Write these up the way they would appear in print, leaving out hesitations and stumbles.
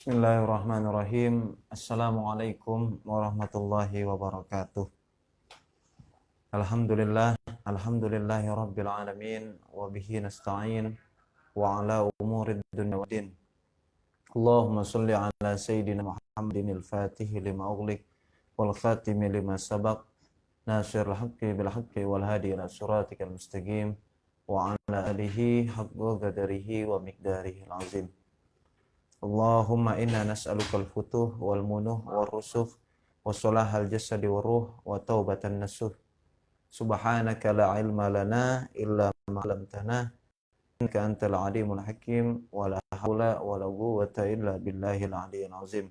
Bismillahirrahmanirrahim. Assalamualaikum warahmatullahi wabarakatuh. Alhamdulillah, alhamdulillahi rabbil alamin, wa bihi nasta'in, wa ala umurid dunya waddin. Allahumma salli ala sayyidina Muhammadin al-fatihi lima ughliq, wal khatimi lima sabaq, nasiril haqqi bil haqqi wal hadi ila siratikal mustaqim, wa ala alihi haqqa qadarihi wa miqdarihi al-azim. Allahumma inna nas'alukal futuh wal munuh wal rusuh wa salahal jasadi wa ruh wa taubatan nasuh. Subhanaka la ilma lana illa ma 'allamtana innaka antal alimul hakim wa la haula wa la quwwata illa billahil aliyyil azim.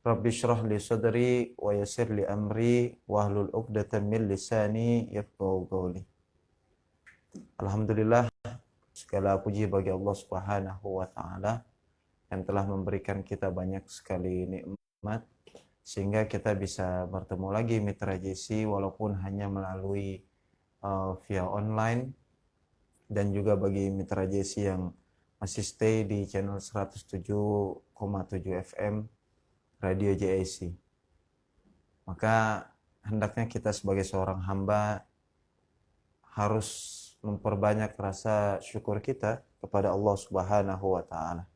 Rabbi shrah li sadri wa yassir li amri wahlul 'uqdatam min lisani yafqahu qawli. Alhamdulillah, segala puji bagi Allah Subhanahu wa taala yang telah memberikan kita banyak sekali nikmat sehingga kita bisa bertemu lagi Mitra JC walaupun hanya melalui via online, dan juga bagi Mitra JC yang masih stay di channel 107,7 FM Radio JAC. Maka hendaknya kita sebagai seorang hamba harus memperbanyak rasa syukur kita kepada Allah Subhanahu wa taala,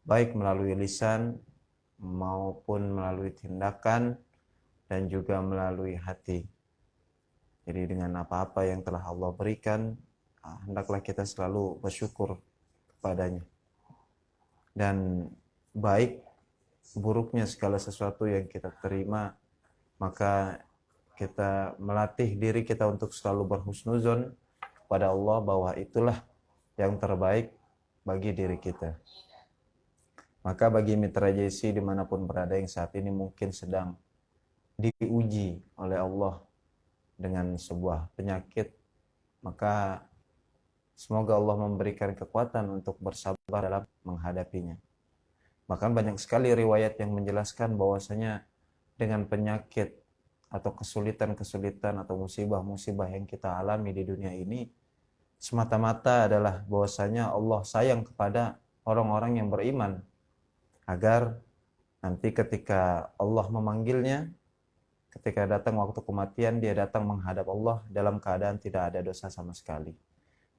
baik melalui lisan maupun melalui tindakan dan juga melalui hati. Jadi dengan apa-apa yang telah Allah berikan, hendaklah kita selalu bersyukur kepadanya. Dan baik buruknya segala sesuatu yang kita terima, maka kita melatih diri kita untuk selalu berhusnuzon kepada Allah bahwa itulah yang terbaik bagi diri kita. Maka bagi Mitra JC dimanapun berada yang saat ini mungkin sedang diuji oleh Allah dengan sebuah penyakit, maka semoga Allah memberikan kekuatan untuk bersabar dalam menghadapinya. Bahkan banyak sekali riwayat yang menjelaskan bahwasanya dengan penyakit atau kesulitan-kesulitan atau musibah-musibah yang kita alami di dunia ini, semata-mata adalah bahwasanya Allah sayang kepada orang-orang yang beriman, agar nanti ketika Allah memanggilnya, ketika datang waktu kematian, dia datang menghadap Allah dalam keadaan tidak ada dosa sama sekali.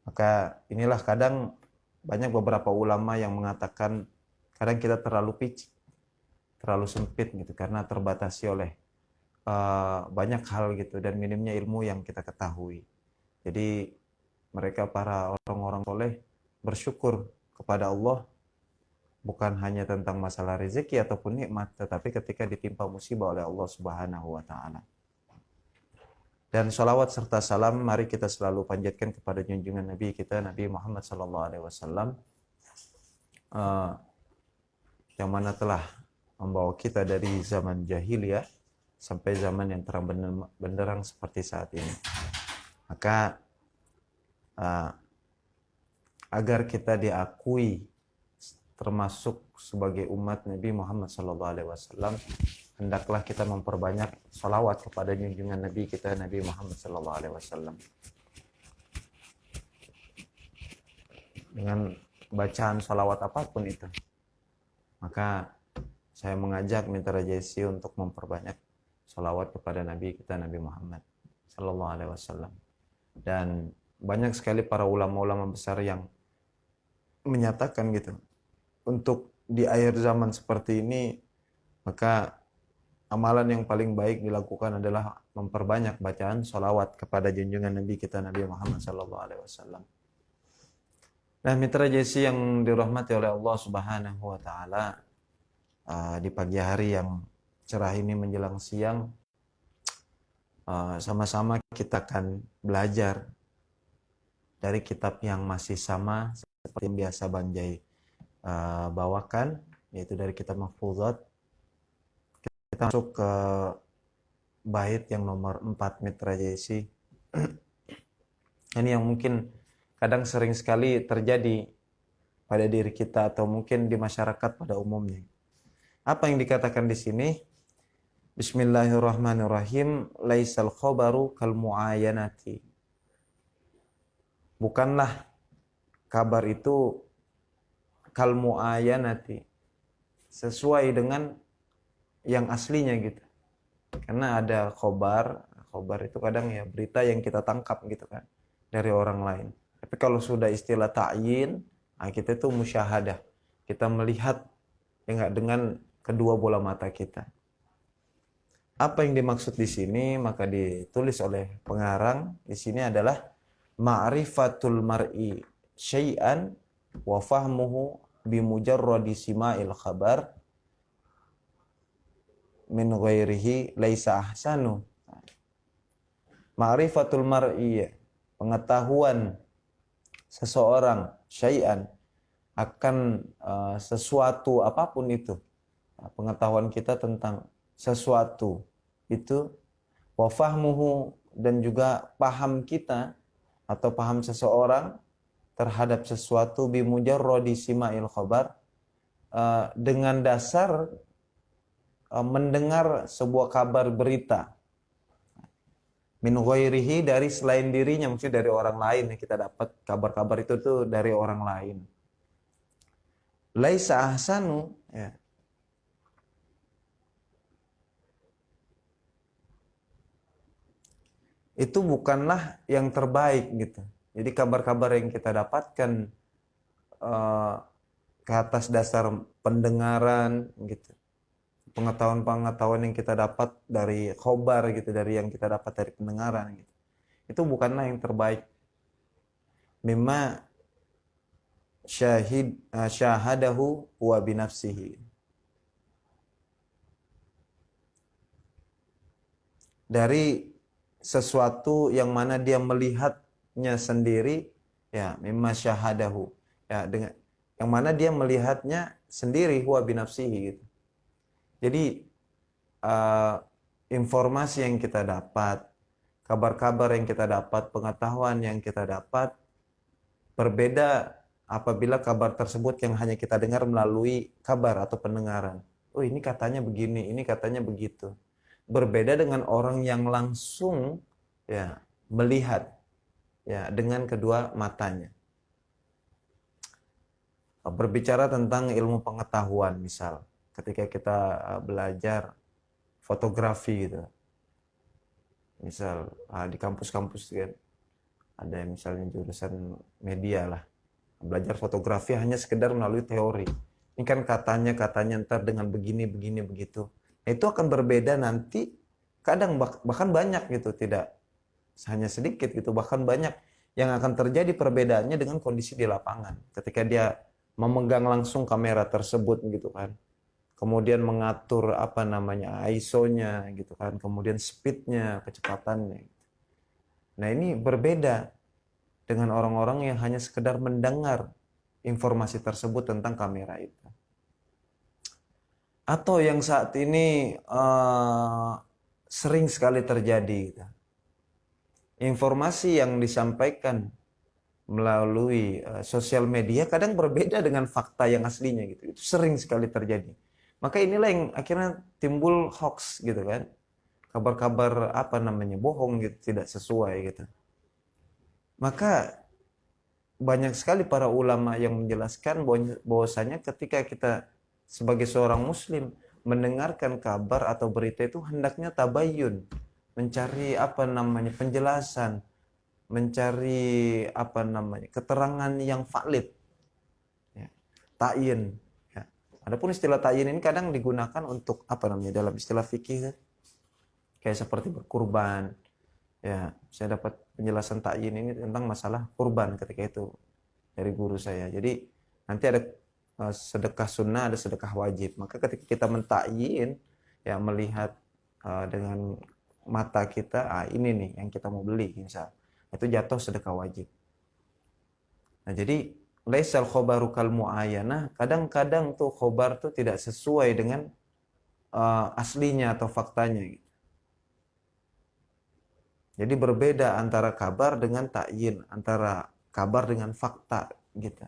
Maka inilah kadang banyak beberapa ulama yang mengatakan kadang kita terlalu picik, terlalu sempit gitu, karena terbatasi oleh banyak hal gitu dan minimnya ilmu yang kita ketahui. Jadi mereka para orang-orang soleh bersyukur kepada Allah bukan hanya tentang masalah rezeki ataupun nikmat, tetapi ketika ditimpa musibah oleh Allah Subhanahu wa taala. Dan salawat serta salam mari kita selalu panjatkan kepada junjungan Nabi kita, Nabi Muhammad sallallahu alaihi wasallam, yang mana telah membawa kita dari zaman jahiliyah sampai zaman yang terang benderang seperti saat ini. Maka agar kita diakui termasuk sebagai umat Nabi Muhammad SAW, hendaklah kita memperbanyak salawat kepada junjungan Nabi kita, Nabi Muhammad SAW. Dengan bacaan salawat apapun itu, maka saya mengajak Mitra JC untuk memperbanyak salawat kepada Nabi kita, Nabi Muhammad SAW. Dan banyak sekali para ulama-ulama besar yang menyatakan gitu, untuk di akhir zaman seperti ini, maka amalan yang paling baik dilakukan adalah memperbanyak bacaan salawat kepada junjungan Nabi kita, Nabi Muhammad SAW. Nah, Mitra JC yang dirahmati oleh Allah Subhanahu wa taala, di pagi hari yang cerah ini menjelang siang, sama-sama kita akan belajar dari kitab yang masih sama seperti yang biasa Banjai bawakan, yaitu dari kitab Mahfuzat. Kita masuk ke bait yang nomor 4 Mitra JC. Ini yang mungkin kadang sering sekali terjadi pada diri kita atau mungkin di masyarakat pada umumnya. Apa yang dikatakan di sini? Bismillahirrahmanirrahim. Laisal khabaru kal muayanati. Bukanlah kabar itu kal muayanati, sesuai dengan yang aslinya gitu. Karena ada khobar itu kadang ya berita yang kita tangkap gitu kan dari orang lain. Tapi kalau sudah istilah ta'yin, nah kita itu musyahadah. Kita melihat ya enggak dengan kedua bola mata kita. Apa yang dimaksud di sini maka ditulis oleh pengarang di sini adalah ma'rifatul mar'i syai'an wa fahmuhu bimujarradi sima'il khabar min ghairihi laisa ahsanu. Ma'rifatul mar'i, pengetahuan seseorang syai'an akan sesuatu apapun itu. Pengetahuan kita tentang sesuatu itu, wa fahmuhu, dan juga paham kita atau paham seseorang terhadap sesuatu bimujarradi sima'il khabar, dengan dasar mendengar sebuah kabar berita min ghairihi, dari selain dirinya, maksudnya dari orang lain. Kita dapat kabar-kabar itu tuh dari orang lain. Laisa ahsanu, ya. Itu bukanlah yang terbaik gitu. Jadi kabar-kabar yang kita dapatkan ke atas dasar pendengaran gitu, pengetahuan-pengetahuan yang kita dapat dari khobar gitu, dari yang kita dapat dari pendengaran gitu, itu bukanlah yang terbaik. Mimma syahadahu wa binafsihi, dari sesuatu yang mana dia melihatnya sendiri, ya, mimma syahadahu, ya, dengan yang mana dia melihatnya sendiri, huwa binafsihi gitu. Jadi informasi yang kita dapat, kabar-kabar yang kita dapat, pengetahuan yang kita dapat berbeda apabila kabar tersebut yang hanya kita dengar melalui kabar atau pendengaran. Oh, ini katanya begini, ini katanya begitu. Berbeda dengan orang yang langsung ya melihat ya dengan kedua matanya. Berbicara tentang ilmu pengetahuan, misal ketika kita belajar fotografi gitu, misal di kampus-kampus kan ada misalnya jurusan media lah, belajar fotografi hanya sekedar melalui teori. Ini kan katanya ntar dengan begini begitu. Nah, itu akan berbeda nanti, kadang bahkan banyak gitu, tidak hanya sedikit gitu, bahkan banyak yang akan terjadi perbedaannya dengan kondisi di lapangan ketika dia memegang langsung kamera tersebut gitu kan, kemudian mengatur ISO-nya gitu kan, kemudian speed-nya, kecepatannya. Nah, ini berbeda dengan orang-orang yang hanya sekedar mendengar informasi tersebut tentang kamera itu. Atau yang saat ini sering sekali terjadi gitu. Informasi yang disampaikan melalui sosial media kadang berbeda dengan fakta yang aslinya gitu. Itu sering sekali terjadi. Maka inilah yang akhirnya timbul hoax gitu kan. Kabar-kabar bohong gitu, tidak sesuai gitu. Maka banyak sekali para ulama yang menjelaskan bahwasanya ketika kita sebagai seorang muslim mendengarkan kabar atau berita itu hendaknya tabayyun, mencari penjelasan, mencari keterangan yang valid, ya. Ta'yin, ya. Adapun istilah ta'yin ini kadang digunakan untuk dalam istilah fikih, kayak seperti berkurban, ya. Saya dapat penjelasan ta'yin ini tentang masalah kurban ketika itu dari guru saya. Jadi nanti ada sedekah sunnah, ada sedekah wajib. Maka ketika kita mentakyin, ya, melihat dengan mata kita, ini nih yang kita mau beli, misal, itu jatuh sedekah wajib. Nah, jadi laisal khobaru kal mu'ayanah, kadang-kadang tuh khobar tuh tidak sesuai dengan aslinya atau faktanya gitu. Jadi berbeda antara kabar dengan ta'yin, antara kabar dengan fakta gitu.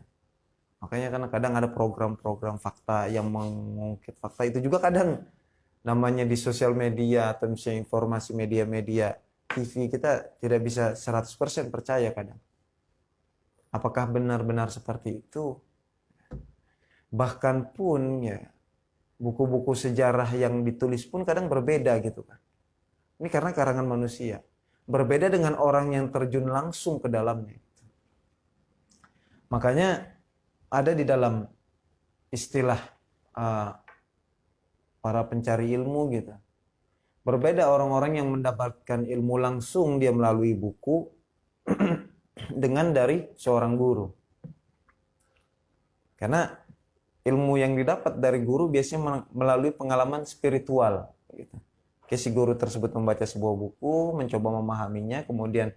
Makanya kadang ada program-program fakta yang mengungkit fakta, itu juga kadang namanya di sosial media atau misalnya informasi media-media TV, kita tidak bisa 100% percaya kadang. Apakah benar-benar seperti itu? Bahkan pun ya, buku-buku sejarah yang ditulis pun kadang berbeda gitu kan. Ini karena karangan manusia. Berbeda dengan orang yang terjun langsung ke dalamnya. Makanya ada di dalam istilah para pencari ilmu gitu. Berbeda orang-orang yang mendapatkan ilmu langsung dia melalui buku dengan dari seorang guru. Karena ilmu yang didapat dari guru biasanya melalui pengalaman spiritual. Gitu. Si guru tersebut membaca sebuah buku, mencoba memahaminya, kemudian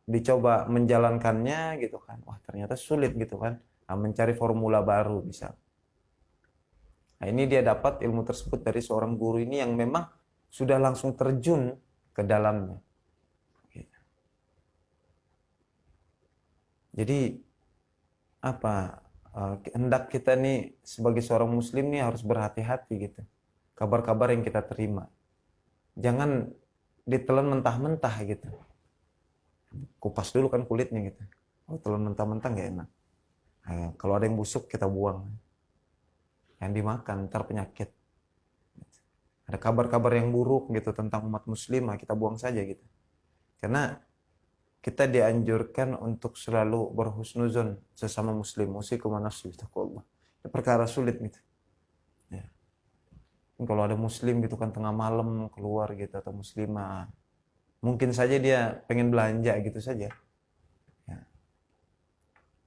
dicoba menjalankannya gitu kan. Wah ternyata sulit gitu kan. Mencari formula baru misal. Nah ini dia dapat ilmu tersebut dari seorang guru ini yang memang sudah langsung terjun ke dalamnya. Gitu. Jadi hendak kita nih sebagai seorang muslim nih harus berhati-hati gitu. Kabar-kabar yang kita terima. Jangan ditelan mentah-mentah gitu. Kupas dulu kan kulitnya gitu. Oh telan mentah-mentah nggak enak. Nah, kalau ada yang busuk kita buang. Yang dimakan ntar penyakit. Ada kabar-kabar yang buruk gitu tentang umat muslim, kita buang saja gitu. Karena kita dianjurkan untuk selalu berhusnuzon sesama muslim. Usikum nafsi bitaqwallah. Itu perkara sulit gitu. Ya. Kalau ada muslim gitu kan tengah malam keluar gitu atau muslimah, mungkin saja dia pengen belanja gitu saja. Ya.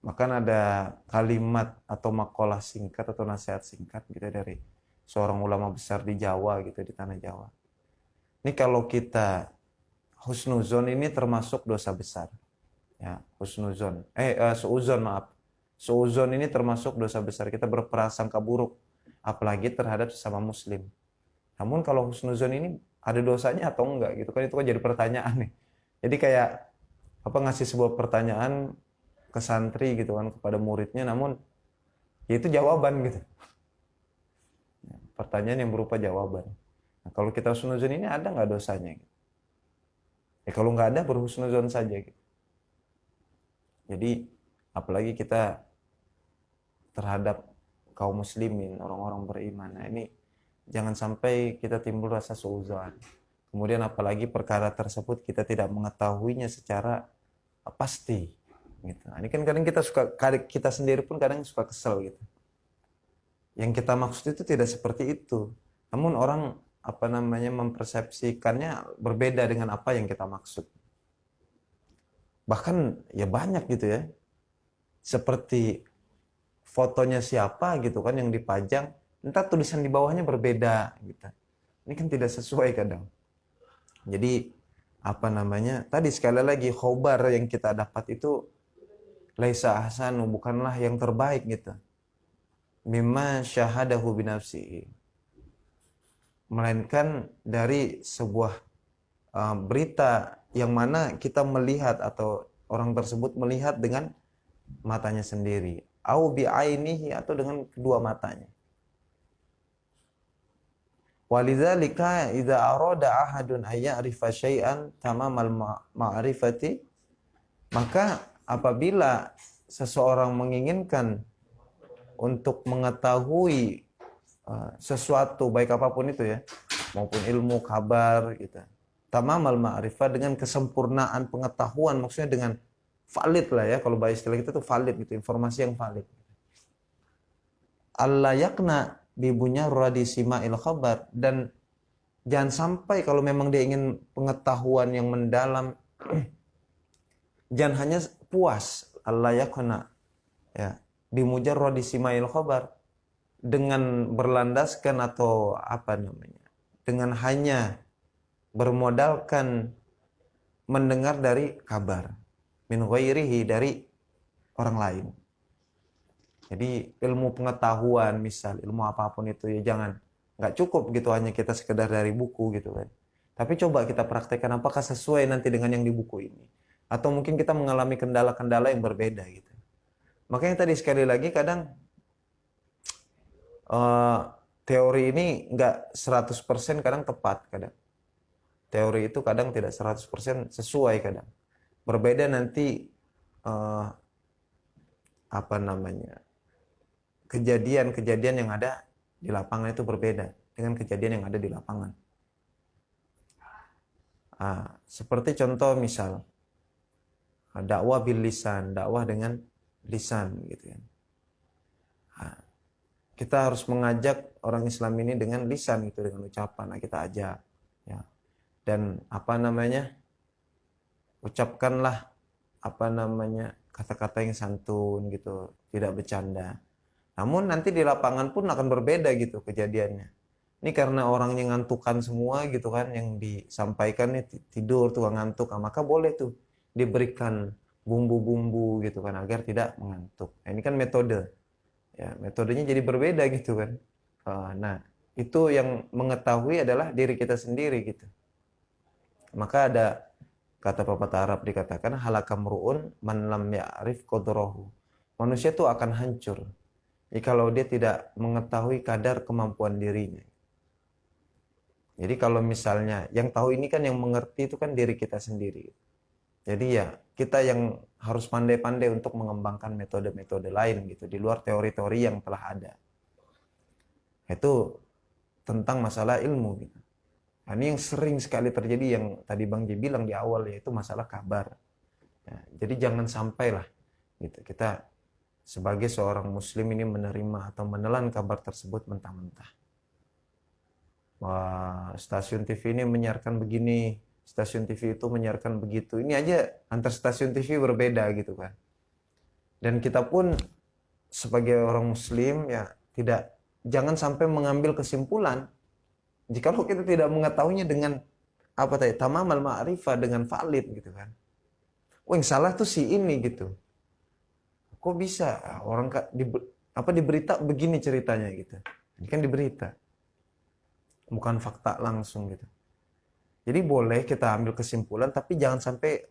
Maka ada kalimat atau makalah singkat atau nasihat singkat gitu dari seorang ulama besar di Jawa gitu, di tanah Jawa. Ini kalau kita husnuzon ini termasuk dosa besar. Ya, husnuzon. Suuzon maaf. Suuzon ini termasuk dosa besar. Kita berprasangka buruk apalagi terhadap sesama muslim. Namun kalau husnuzon ini ada dosanya atau enggak gitu kan, itu kan jadi pertanyaan nih. Jadi kayak ngasih sebuah pertanyaan ke santri gitu kan kepada muridnya, namun ya itu jawaban gitu. Pertanyaan yang berupa jawaban. Nah, kalau kita husnuzon ini ada nggak dosanya? Gitu. Ya kalau nggak ada berhusnuzon saja. Gitu. Jadi apalagi kita terhadap kaum muslimin, orang-orang beriman. Nah, ini jangan sampai kita timbul rasa suudzon. Kemudian apalagi perkara tersebut kita tidak mengetahuinya secara pasti. Gitu. Nah, ini kan kadang kita sendiri pun kadang suka kesel gitu. Yang kita maksud itu tidak seperti itu. Namun orang mempersepsikannya berbeda dengan apa yang kita maksud. Bahkan ya banyak gitu ya. Seperti fotonya siapa gitu kan yang dipajang, entah tulisan di bawahnya berbeda gitu. Ini kan tidak sesuai kadang. Jadi tadi sekali lagi khobar yang kita dapat itu laisa ahsanu, bukanlah yang terbaik gitu. Mimma syahadahu binafsihi, melainkan dari sebuah berita yang mana kita melihat atau orang tersebut melihat dengan matanya sendiri, au bi'ainihi, atau dengan kedua matanya. Walidzalika idza arada ahadun ay ya'rifa syai'an tamamal ma'rifati, maka apabila seseorang menginginkan untuk mengetahui sesuatu baik apapun itu ya, maupun ilmu, kabar gitu, tamamal ma'rifah, dengan kesempurnaan pengetahuan, maksudnya dengan valid lah ya, kalau bahasa istilah kita tuh valid gitu, informasi yang valid. Allah yakna bibunya radisima il khabar, dan jangan sampai kalau memang dia ingin pengetahuan yang mendalam jangan hanya puas Allah yakna ya bimujarradi simail khabar, dengan berlandaskan atau dengan hanya bermodalkan mendengar dari kabar min ghairihi, dari orang lain. Jadi ilmu pengetahuan, misal ilmu apapun itu ya nggak cukup gitu hanya kita sekedar dari buku gitu kan. Tapi coba kita praktekkan apakah sesuai nanti dengan yang di buku ini. Atau mungkin kita mengalami kendala-kendala yang berbeda gitu. Makanya tadi sekali lagi kadang teori ini nggak 100% kadang tepat kadang. Teori itu kadang tidak 100% sesuai kadang. Berbeda nanti kejadian-kejadian yang ada di lapangan itu berbeda dengan kejadian yang ada di lapangan. Seperti contoh misal dakwah bil lisan, dakwah dengan lisan gitu kan. Kita harus mengajak orang Islam ini dengan lisan gitu, dengan ucapan. Kita ajak ya. Dan ucapkanlah kata-kata yang santun gitu, tidak bercanda. Namun nanti di lapangan pun akan berbeda gitu kejadiannya. Ini karena orangnya ngantukan semua gitu kan, yang disampaikan nih tidur tuh ngantuk, maka boleh tuh diberikan bumbu-bumbu gitu kan agar tidak mengantuk. Nah, ini kan metode. Ya, metodenya jadi berbeda gitu kan. Nah, itu yang mengetahui adalah diri kita sendiri gitu. Maka ada kata pepatah Arab dikatakan halakamruun man lam ya'rif qadrahu. Manusia itu akan hancur kalau dia tidak mengetahui kadar kemampuan dirinya. Jadi kalau misalnya yang tahu ini kan, yang mengerti itu kan diri kita sendiri. Jadi ya kita yang harus pandai-pandai untuk mengembangkan metode-metode lain gitu di luar teori-teori yang telah ada. Itu tentang masalah ilmu gitu. Nah, ini yang sering sekali terjadi yang tadi Bang Ji bilang di awal, yaitu masalah kabar. Ya, jadi jangan sampailah gitu kita sebagai seorang muslim ini menerima atau menelan kabar tersebut mentah-mentah. Wah, stasiun TV ini menyiarkan begini, stasiun TV itu menyiarkan begitu. Ini aja antar stasiun TV berbeda gitu kan. Dan kita pun sebagai orang muslim ya jangan sampai mengambil kesimpulan jikalau kita tidak mengetahuinya dengan tamamal ma'rifah, dengan valid gitu kan. Oh, yang salah tuh si ini gitu. Kok bisa orang di berita begini ceritanya gitu. Ini kan di berita. Bukan fakta langsung gitu. Jadi boleh kita ambil kesimpulan, tapi jangan sampai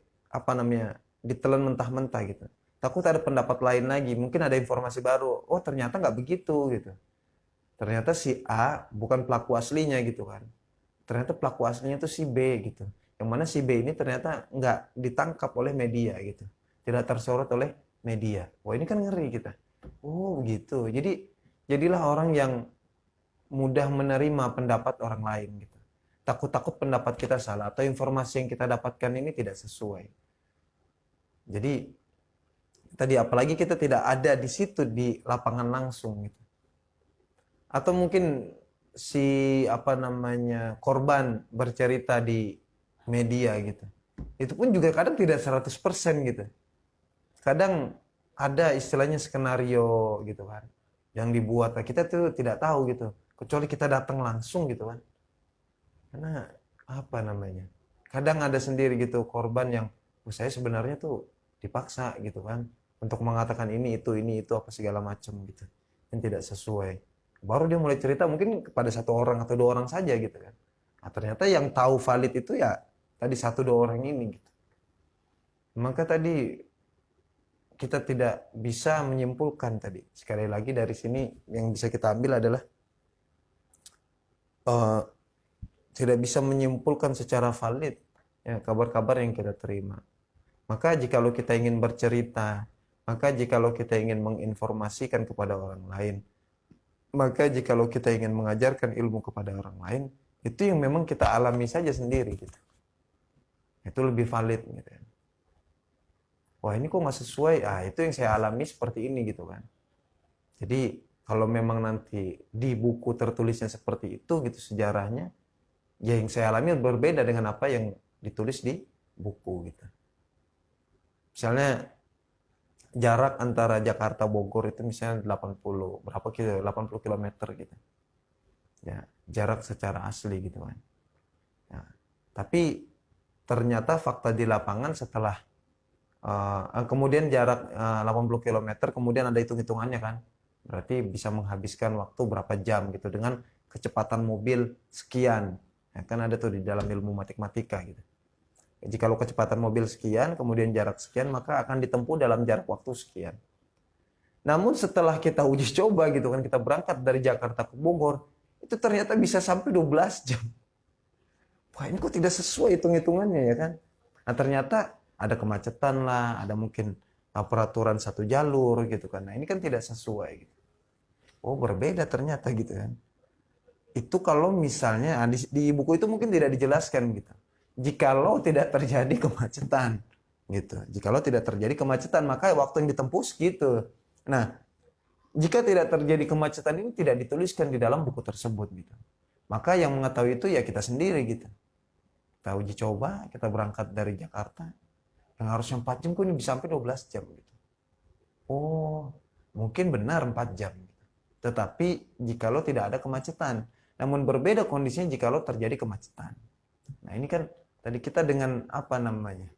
ditelan mentah-mentah gitu. Takut ada pendapat lain lagi, mungkin ada informasi baru. Oh, ternyata nggak begitu gitu. Ternyata si A bukan pelaku aslinya gitu kan. Ternyata pelaku aslinya itu si B gitu. Yang mana si B ini ternyata nggak ditangkap oleh media gitu. Tidak tersorot oleh media. Wah, ini kan ngeri kita. Oh, begitu. Jadi jadilah orang yang mudah menerima pendapat orang lain gitu. Takut-takut pendapat kita salah atau informasi yang kita dapatkan ini tidak sesuai. Jadi tadi apalagi kita tidak ada di situ di lapangan langsung gitu. Atau mungkin si korban bercerita di media gitu. Itu pun juga kadang tidak 100% gitu. Kadang ada istilahnya skenario gitu kan yang dibuat. Kita tuh tidak tahu gitu. Kecuali kita datang langsung gitu kan. Karena kadang ada sendiri gitu korban yang saya sebenarnya tuh dipaksa gitu kan untuk mengatakan ini itu apa segala macam gitu yang tidak sesuai. Baru dia mulai cerita mungkin kepada satu orang atau dua orang saja gitu kan. Nah, ternyata yang tahu valid itu ya tadi satu dua orang ini gitu. Maka tadi kita tidak bisa menyimpulkan tadi. Sekali lagi dari sini yang bisa kita ambil adalah tidak bisa menyimpulkan secara valid ya kabar-kabar yang kita terima. Maka jikalau kita ingin bercerita, maka jikalau kita ingin menginformasikan kepada orang lain, maka jikalau kita ingin mengajarkan ilmu kepada orang lain, itu yang memang kita alami saja sendiri gitu. Itu lebih valid gitu kan. Wah, ini kok nggak sesuai, itu yang saya alami seperti ini gitu kan. Jadi kalau memang nanti di buku tertulisnya seperti itu gitu sejarahnya, ya yang saya alami berbeda dengan apa yang ditulis di buku gitu. Misalnya jarak antara Jakarta Bogor itu misalnya 80 km gitu. Ya, jarak secara asli gitu kan. Ya, tapi ternyata fakta di lapangan setelah kemudian jarak 80 km kemudian ada hitung-hitungannya kan. Berarti bisa menghabiskan waktu berapa jam gitu dengan kecepatan mobil sekian. Ya, kan ada tuh di dalam ilmu matematika gitu. Jikalau kecepatan mobil sekian, kemudian jarak sekian, maka akan ditempuh dalam jarak waktu sekian. Namun setelah kita uji coba gitu kan, kita berangkat dari Jakarta ke Bogor, itu ternyata bisa sampai 12 jam. Wah, ini kok tidak sesuai hitung-hitungannya ya kan. Nah, ternyata ada kemacetan lah, ada mungkin peraturan satu jalur gitu kan. Nah, ini kan tidak sesuai gitu. Oh, berbeda ternyata gitu kan. Itu kalau misalnya di buku itu mungkin tidak dijelaskan gitu. Jikalau tidak terjadi kemacetan gitu. Jikalau tidak terjadi kemacetan, maka waktu yang ditempuh gitu. Nah, jika tidak terjadi kemacetan ini tidak dituliskan di dalam buku tersebut gitu. Maka yang mengetahui itu ya kita sendiri gitu. Kita uji coba, kita berangkat dari Jakarta. Yang harusnya 4 jam kok ini bisa sampai 12 jam gitu. Oh, mungkin benar 4 jam. Tetapi jikalau tidak ada kemacetan. Namun berbeda kondisinya jikalau terjadi kemacetan. Nah ini kan tadi kita dengan apa namanya?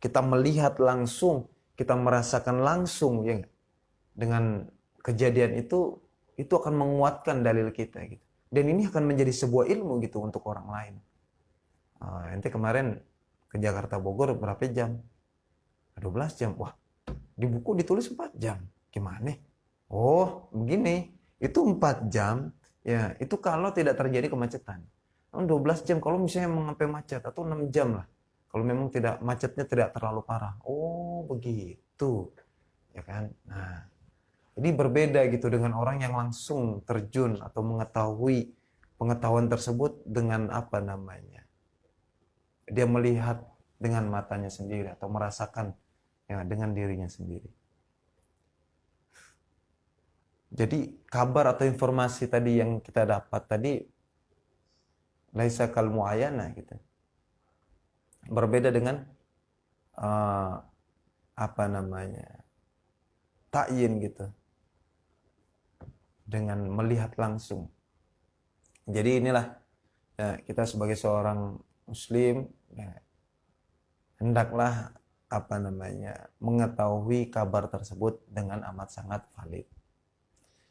Kita melihat langsung, kita merasakan langsung ya nggak? Dengan kejadian itu akan menguatkan dalil kita gitu. Dan ini akan menjadi sebuah ilmu gitu untuk orang lain. Ente kemarin ke Jakarta Bogor berapa jam? 12 jam. Wah, di buku ditulis 4 jam. Gimana? Oh, begini. Itu 4 jam, ya itu kalau tidak terjadi kemacetan. 12 jam kalau misalnya mengampai macet, atau 6 jam lah. Kalau memang tidak macetnya tidak terlalu parah. Oh, begitu. Ya kan? Nah, jadi berbeda gitu dengan orang yang langsung terjun atau mengetahui pengetahuan tersebut dengan apa namanya? Dia melihat dengan matanya sendiri atau merasakan ya dengan dirinya sendiri. Jadi kabar atau informasi tadi yang kita dapat tadi laisa kal muayana gitu. Berbeda dengan apa namanya? Ta'yin gitu. Dengan melihat langsung. Jadi inilah ya, kita sebagai seorang muslim ya, hendaklah apa namanya? Mengetahui kabar tersebut dengan amat sangat valid.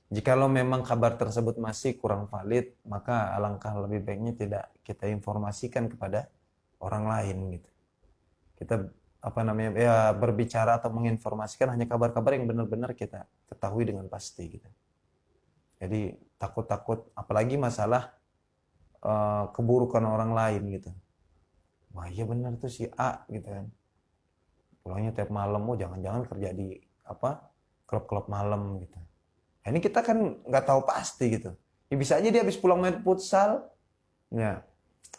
Jikalau memang kabar tersebut masih kurang valid, maka alangkah lebih baiknya tidak kita informasikan kepada orang lain gitu. Kita apa namanya ya berbicara atau menginformasikan hanya kabar-kabar yang benar-benar kita ketahui dengan pasti gitu. Jadi takut-takut apalagi masalah keburukan orang lain gitu. Wah, iya benar tuh si A gitu kan. Pulangnya tiap malam, oh jangan-jangan kerja di apa? Klub-klub malam gitu. Ini kita kan nggak tahu pasti gitu. Ya bisa aja dia habis pulang main futsal, ya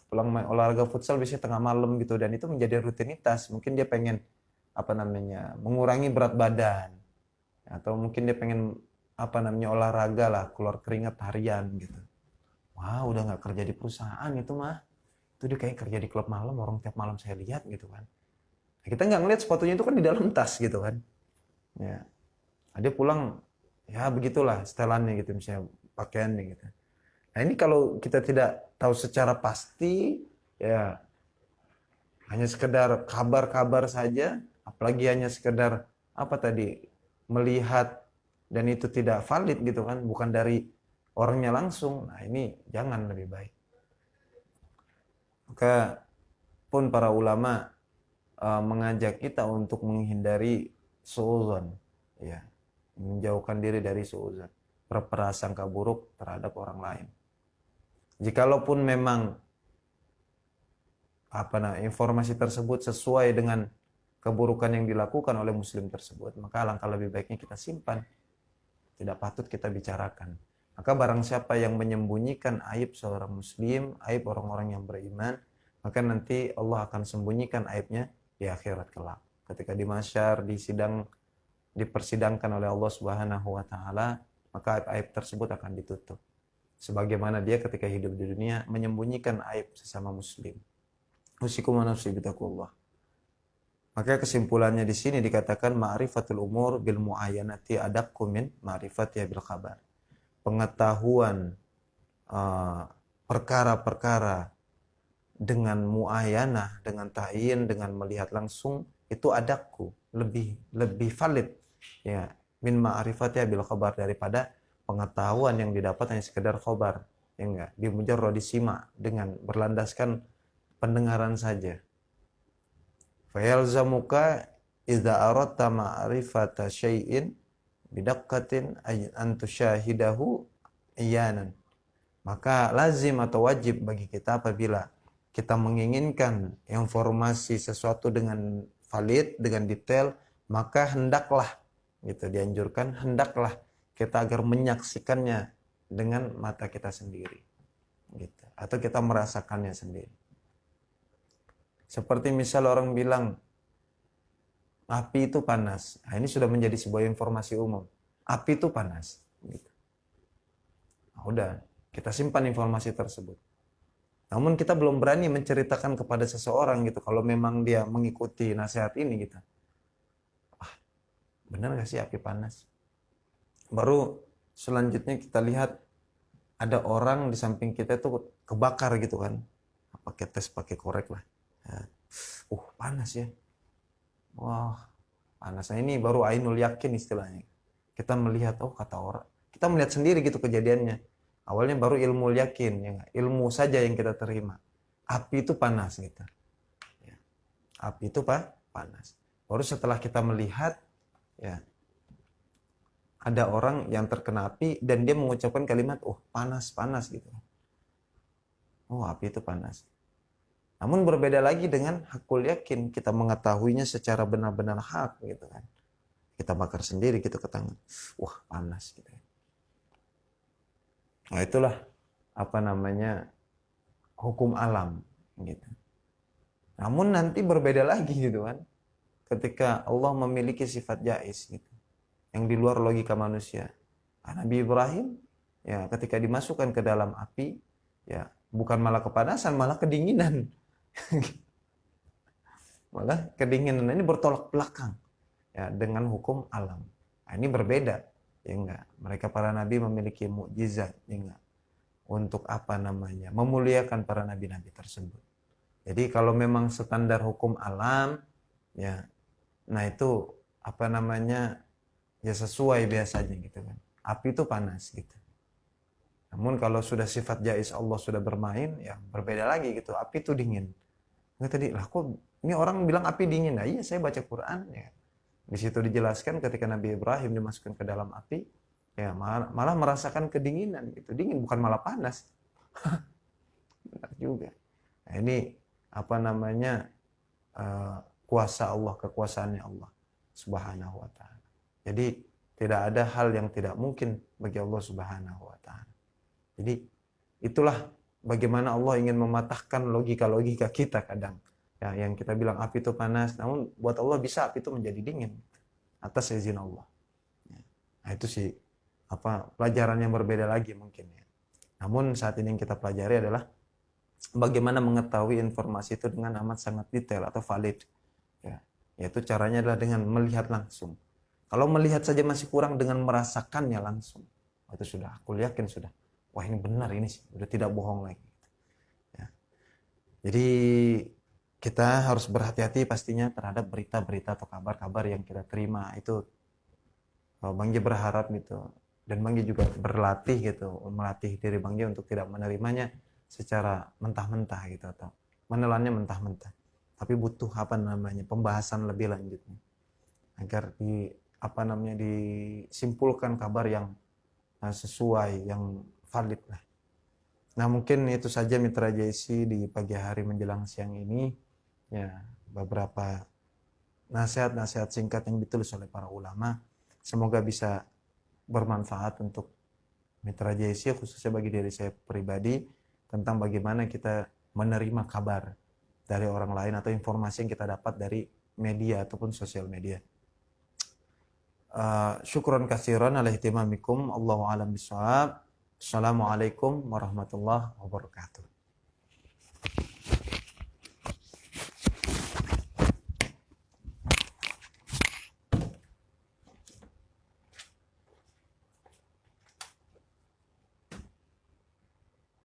pulang main olahraga futsal biasanya tengah malam gitu dan itu menjadi rutinitas. Mungkin dia pengen apa namanya mengurangi berat badan, atau mungkin dia pengen apa namanya olahraga lah, keluar keringat harian gitu. Wah udah nggak kerja di perusahaan itu mah, itu dia kayak kerja di klub malam, orang tiap malam saya lihat gitu kan. Nah, kita nggak ngeliat sepatunya itu kan di dalam tas gitu kan. Ya, dia pulang ya begitulah setelannya gitu misalnya pakaiannya gitu. Nah ini kalau kita tidak tahu secara pasti ya hanya sekedar kabar-kabar saja, apalagi hanya sekedar apa tadi melihat dan itu tidak valid gitu kan, bukan dari orangnya langsung. Nah ini jangan, lebih baik. Maka pun para ulama mengajak kita untuk menghindari suudzon ya, menjauhkan diri dari suudzon, berprasangka buruk terhadap orang lain. Jikalaupun memang informasi tersebut sesuai dengan keburukan yang dilakukan oleh muslim tersebut, maka alangkah lebih baiknya kita simpan. Tidak patut kita bicarakan. Maka barang siapa yang menyembunyikan aib seorang muslim, aib orang-orang yang beriman, maka nanti Allah akan sembunyikan aibnya di akhirat kelak. Ketika di mahsyar, dipersidangkan oleh Allah Subhanahu wa taala, maka aib tersebut akan ditutup. Sebagaimana dia ketika hidup di dunia menyembunyikan aib sesama muslim. Usikum wa nafsi bitaqullah. Maka kesimpulannya di sini dikatakan ma'rifatul umur bil muayyanati adaqu min ma'rifatiha bil khabar. Pengetahuan perkara-perkara dengan muayyanah, dengan ta'yin, dengan melihat langsung itu adaqu, lebih valid ya min ma'rifatiha bil khabar daripada pengetahuan yang didapat hanya sekedar khabar, ya enggak, dimujarrad disimak dengan berlandaskan pendengaran saja. Fayalzamuka idza aradta ma'rifata syai'in bidaqqatin an tusyahidahu iyanan. Maka lazim atau wajib bagi kita apabila kita menginginkan informasi sesuatu dengan valid, dengan detail, maka hendaklah gitu dianjurkan, hendaklah kita agar menyaksikannya dengan mata kita sendiri, gitu. Atau kita merasakannya sendiri. Seperti misal orang bilang api itu panas. Nah, ini sudah menjadi sebuah informasi umum. Api itu panas. Gitu. Nah, udah, kita simpan informasi tersebut. Namun kita belum berani menceritakan kepada seseorang gitu. Kalau memang dia mengikuti nasihat ini gitu. Ah, benar gak sih api panas? Baru selanjutnya kita lihat ada orang di samping kita tuh kebakar gitu kan. Pakai tes, pakai korek lah. Ya. Panas ya. Wah, panasnya ini baru ainul yakin istilahnya. Kita melihat, kata orang. Kita melihat sendiri gitu kejadiannya. Awalnya baru ilmu yakin, ya, ilmu saja yang kita terima. Api itu panas gitu. Ya. Api itu panas. Baru setelah kita melihat, ya, ada orang yang terkena api dan dia mengucapkan kalimat, panas, panas gitu. Api itu panas. Namun berbeda lagi dengan hakul yakin, kita mengetahuinya secara benar-benar hak gitu kan. Kita bakar sendiri gitu ke tangan. Panas gitu. Nah, itulah hukum alam gitu. Namun nanti berbeda lagi gitu kan. Ketika Allah memiliki sifat jaiz gitu. Yang di luar logika manusia. Nabi Ibrahim ya ketika dimasukkan ke dalam api ya bukan malah kepanasan, malah kedinginan. Malah kedinginan ini bertolak belakang ya dengan hukum alam. Nah, ini berbeda ya enggak. Mereka para nabi memiliki mukjizat ya enggak. Untuk memuliakan para nabi-nabi tersebut. Jadi kalau memang standar hukum alam ya, nah itu ya sesuai biasanya gitu kan. Api itu panas gitu. Namun kalau sudah sifat jaiz Allah sudah bermain ya berbeda lagi gitu. Api itu dingin. Nggak tadi lah kok ini orang bilang api dingin. Nah iya saya baca Quran ya. Di situ dijelaskan ketika Nabi Ibrahim dimasukkan ke dalam api ya malah merasakan kedinginan gitu. Dingin bukan malah panas. Benar juga. Nah, ini kuasa Allah, kekuasaannya Allah Subhanahu wa taala. Jadi tidak ada hal yang tidak mungkin bagi Allah Subhanahu wa taala. Jadi itulah bagaimana Allah ingin mematahkan logika-logika kita kadang. Ya, yang kita bilang api itu panas, namun buat Allah bisa api itu menjadi dingin atas izin Allah. Nah, itu sih pelajaran yang berbeda lagi mungkin ya. Namun saat ini yang kita pelajari adalah bagaimana mengetahui informasi itu dengan amat sangat detail atau valid. Ya, yaitu caranya adalah dengan melihat langsung. Kalau melihat saja masih kurang, dengan merasakannya langsung. Itu sudah, aku yakin sudah. Wah ini benar ini sih, udah tidak bohong lagi. Ya. Jadi kita harus berhati-hati pastinya terhadap berita-berita atau kabar-kabar yang kita terima. Itu Bang Ji berharap gitu. Dan Bang Ji juga berlatih gitu, melatih diri Bang Ji untuk tidak menerimanya secara mentah-mentah gitu atau menelannya mentah-mentah. Tapi butuh pembahasan lebih lanjutnya agar disimpulkan kabar yang sesuai, yang valid lah. Nah mungkin itu saja Mitra JC di pagi hari menjelang siang ini ya, beberapa nasihat-nasihat singkat yang ditulis oleh para ulama, semoga bisa bermanfaat untuk Mitra JC khususnya bagi diri saya pribadi tentang bagaimana kita menerima kabar dari orang lain atau informasi yang kita dapat dari media ataupun sosial media. Syukron katsiran ala ihtimamikum. Allahu a'lam bishawab. Assalamualaikum warahmatullahi wabarakatuh.